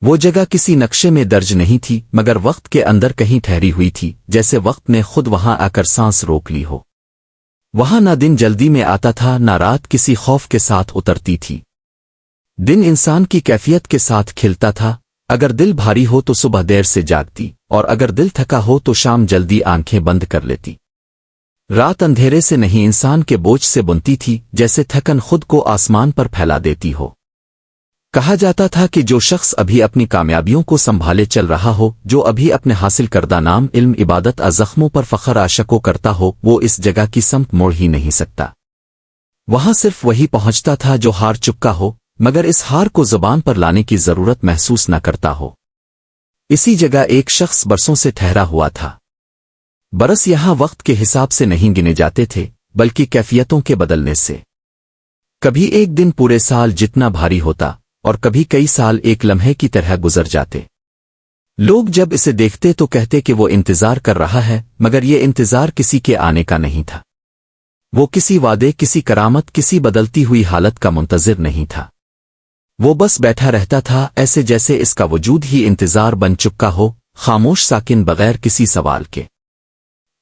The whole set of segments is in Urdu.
وہ جگہ کسی نقشے میں درج نہیں تھی مگر وقت کے اندر کہیں ٹھہری ہوئی تھی، جیسے وقت نے خود وہاں آ کر سانس روک لی ہو۔ وہاں نہ دن جلدی میں آتا تھا نہ رات کسی خوف کے ساتھ اترتی تھی۔ دن انسان کی کیفیت کے ساتھ کھلتا تھا، اگر دل بھاری ہو تو صبح دیر سے جاگتی، اور اگر دل تھکا ہو تو شام جلدی آنکھیں بند کر لیتی۔ رات اندھیرے سے نہیں انسان کے بوجھ سے بنتی تھی، جیسے تھکن خود کو آسمان پر پھیلا دیتی ہو۔ کہا جاتا تھا کہ جو شخص ابھی اپنی کامیابیوں کو سنبھالے چل رہا ہو، جو ابھی اپنے حاصل کردہ نام، علم، عبادت، زخموں پر فخر عاشقوں کرتا ہو، وہ اس جگہ کی سمت موڑ ہی نہیں سکتا۔ وہاں صرف وہی پہنچتا تھا جو ہار چکا ہو، مگر اس ہار کو زبان پر لانے کی ضرورت محسوس نہ کرتا ہو۔ اسی جگہ ایک شخص برسوں سے ٹھہرا ہوا تھا۔ برس یہاں وقت کے حساب سے نہیں گنے جاتے تھے، بلکہ کیفیتوں کے بدلنے سے۔ کبھی ایک دن پورے سال جتنا بھاری ہوتا، اور کبھی کئی سال ایک لمحے کی طرح گزر جاتے۔ لوگ جب اسے دیکھتے تو کہتے کہ وہ انتظار کر رہا ہے، مگر یہ انتظار کسی کے آنے کا نہیں تھا۔ وہ کسی وعدے، کسی کرامت، کسی بدلتی ہوئی حالت کا منتظر نہیں تھا۔ وہ بس بیٹھا رہتا تھا، ایسے جیسے اس کا وجود ہی انتظار بن چکا ہو، خاموش، ساکن، بغیر کسی سوال کے۔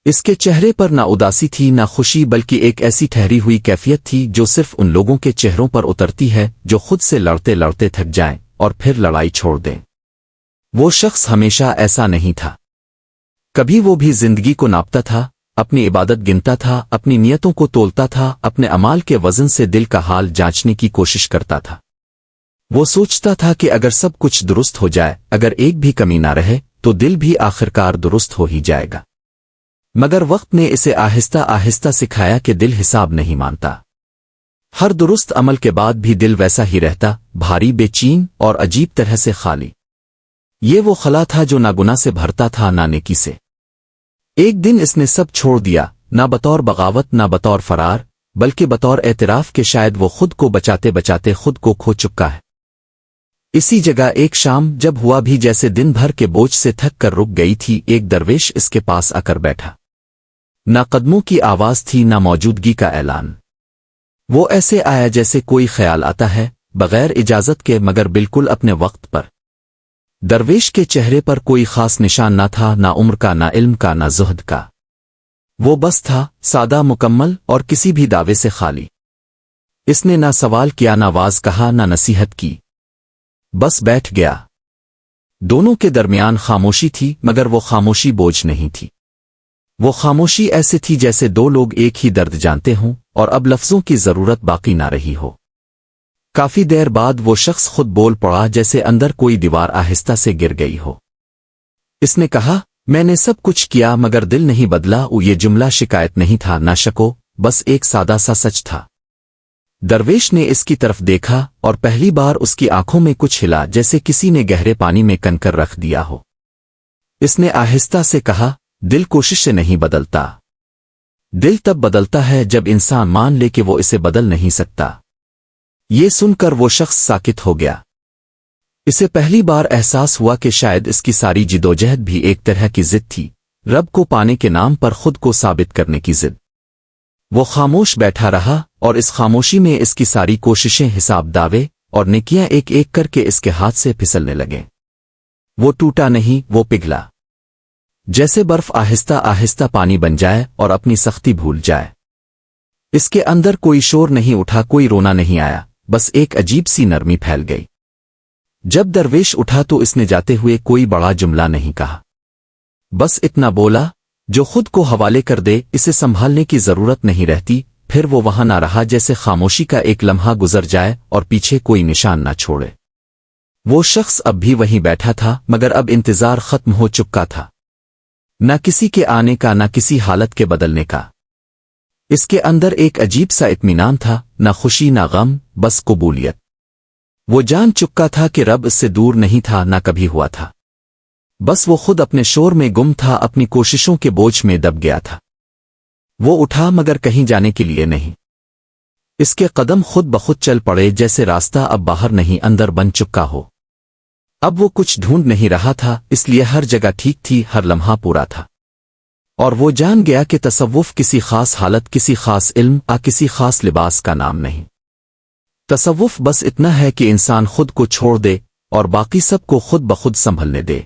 اس کے چہرے پر نہ اداسی تھی نہ خوشی، بلکہ ایک ایسی ٹھہری ہوئی کیفیت تھی جو صرف ان لوگوں کے چہروں پر اترتی ہے جو خود سے لڑتے لڑتے تھک جائیں اور پھر لڑائی چھوڑ دیں۔ وہ شخص ہمیشہ ایسا نہیں تھا۔ کبھی وہ بھی زندگی کو ناپتا تھا، اپنی عبادت گنتا تھا، اپنی نیتوں کو تولتا تھا، اپنے اعمال کے وزن سے دل کا حال جانچنے کی کوشش کرتا تھا۔ وہ سوچتا تھا کہ اگر سب کچھ درست ہو جائے، اگر ایک بھی کمی نہ رہے، تو دل بھی آخرکار درست ہو ہی جائے گا۔ مگر وقت نے اسے آہستہ آہستہ سکھایا کہ دل حساب نہیں مانتا۔ ہر درست عمل کے بعد بھی دل ویسا ہی رہتا، بھاری، بے چین اور عجیب طرح سے خالی۔ یہ وہ خلا تھا جو نہ گناہ سے بھرتا تھا نہ نیکی سے۔ ایک دن اس نے سب چھوڑ دیا، نہ بطور بغاوت نہ بطور فرار، بلکہ بطور اعتراف کہ شاید وہ خود کو بچاتے بچاتے خود کو کھو چکا ہے۔ اسی جگہ ایک شام جب ہوا بھی جیسے دن بھر کے بوجھ سے تھک کر رک گئی تھی، ایک درویش اس کے پاس آ کر بیٹھا۔ نہ قدموں کی آواز تھی نہ موجودگی کا اعلان۔ وہ ایسے آیا جیسے کوئی خیال آتا ہے، بغیر اجازت کے مگر بالکل اپنے وقت پر۔ درویش کے چہرے پر کوئی خاص نشان نہ تھا، نہ عمر کا، نہ علم کا، نہ زہد کا۔ وہ بس تھا، سادہ، مکمل اور کسی بھی دعوے سے خالی۔ اس نے نہ سوال کیا، نہ واز کہا، نہ نصیحت کی، بس بیٹھ گیا۔ دونوں کے درمیان خاموشی تھی، مگر وہ خاموشی بوجھ نہیں تھی۔ وہ خاموشی ایسے تھی جیسے دو لوگ ایک ہی درد جانتے ہوں اور اب لفظوں کی ضرورت باقی نہ رہی ہو۔ کافی دیر بعد وہ شخص خود بول پڑا، جیسے اندر کوئی دیوار آہستہ سے گر گئی ہو۔ اس نے کہا، میں نے سب کچھ کیا مگر دل نہیں بدلا۔ یہ جملہ شکایت نہیں تھا، نہ شکو، بس ایک سادہ سا سچ تھا۔ درویش نے اس کی طرف دیکھا اور پہلی بار اس کی آنکھوں میں کچھ ہلا، جیسے کسی نے گہرے پانی میں کنکر رکھ دیا ہو۔ اس نے آہستہ سے کہا، دل کوشش سے نہیں بدلتا، دل تب بدلتا ہے جب انسان مان لے کہ وہ اسے بدل نہیں سکتا۔ یہ سن کر وہ شخص ساکت ہو گیا۔ اسے پہلی بار احساس ہوا کہ شاید اس کی ساری جدوجہد بھی ایک طرح کی ضد تھی، رب کو پانے کے نام پر خود کو ثابت کرنے کی ضد۔ وہ خاموش بیٹھا رہا، اور اس خاموشی میں اس کی ساری کوششیں، حساب، دعوے اور نیکیاں ایک ایک کر کے اس کے ہاتھ سے پھسلنے لگیں۔ وہ ٹوٹا نہیں، وہ پگھلا، جیسے برف آہستہ آہستہ پانی بن جائے اور اپنی سختی بھول جائے۔ اس کے اندر کوئی شور نہیں اٹھا، کوئی رونا نہیں آیا، بس ایک عجیب سی نرمی پھیل گئی۔ جب درویش اٹھا تو اس نے جاتے ہوئے کوئی بڑا جملہ نہیں کہا، بس اتنا بولا جو خود کو حوالے کر دے، اسے سنبھالنے کی ضرورت نہیں رہتی۔ پھر وہ وہاں نہ رہا، جیسے خاموشی کا ایک لمحہ گزر جائے اور پیچھے کوئی نشان نہ چھوڑے۔ وہ شخص اب بھی وہیں بیٹھا تھا، مگر اب انتظار ختم ہو چکا تھا، نہ کسی کے آنے کا، نہ کسی حالت کے بدلنے کا۔ اس کے اندر ایک عجیب سا اطمینان تھا، نہ خوشی نہ غم، بس قبولیت۔ وہ جان چکا تھا کہ رب اس سے دور نہیں تھا، نہ کبھی ہوا تھا، بس وہ خود اپنے شور میں گم تھا، اپنی کوششوں کے بوجھ میں دب گیا تھا۔ وہ اٹھا مگر کہیں جانے کے لیے نہیں۔ اس کے قدم خود بخود چل پڑے، جیسے راستہ اب باہر نہیں اندر بن چکا ہو۔ اب وہ کچھ ڈھونڈ نہیں رہا تھا، اس لیے ہر جگہ ٹھیک تھی، ہر لمحہ پورا تھا۔ اور وہ جان گیا کہ تصوف کسی خاص حالت، کسی خاص علم، کسی خاص لباس کا نام نہیں۔ تصوف بس اتنا ہے کہ انسان خود کو چھوڑ دے، اور باقی سب کو خود بخود سنبھلنے دے۔